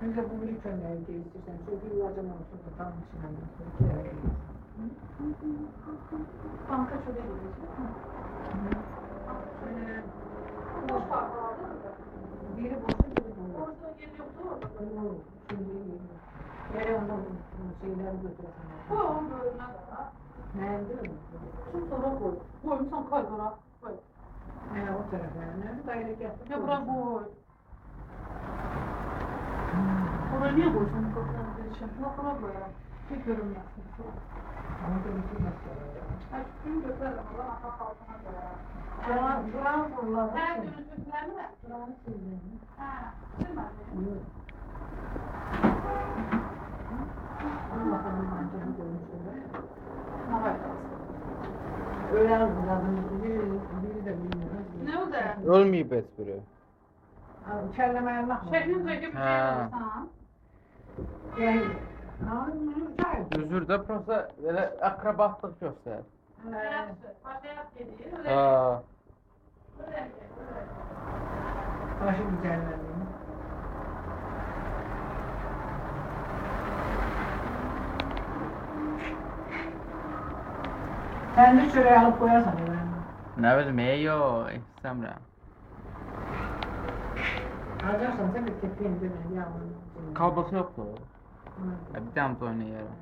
Bir de bunu ilk önce değiştirsen. Çünkü yuvacım olsun da tam içine. İki yere değiştirsen. Banka şöyle gidecek. Boş park aldı mı? Biri boşta biri dolu. Orada yer yoktu orada. Dolu. Şimdi yere ondan şeyleri götüresin. Koy onun bölümüne kadar. Nerede mi? Şu sonra koy. Koymuşsan koy bura. Koy. O tarafa yani. Daire getir. Ya bura koy. Oraya niye koysun bu kapıdan için? Bura koy. Bir görünmesin. Onu da bitirmezler. Ay şu gün götürelim. Bura atak altına koy. Duran kurulan. Her görüntülerini mi? Duranı sildim. Ha. Değil mi? Yok. Dur bakalım bence bu görüntüde. Ne var? Öyle algıladım. Biri de bilmiyor. Ne o da? Ölmeyip espri. Kellemeye bakma. Şehrin gibi bir şey Ha. olursan. Yani. Çay. Üzür de prosta böyle akrabatlıq göstərir. Başlayap geliyor. Öyle. Ha. Öyle. Başı güzellendi. Sen de şuraya alıp koyarsan ben. Nə bilim, yox, istəmirəm. Alacaksan sen de tepeyim değil mi? Yağmur. Kalbası yoxdur. Bir dəm oynayarım.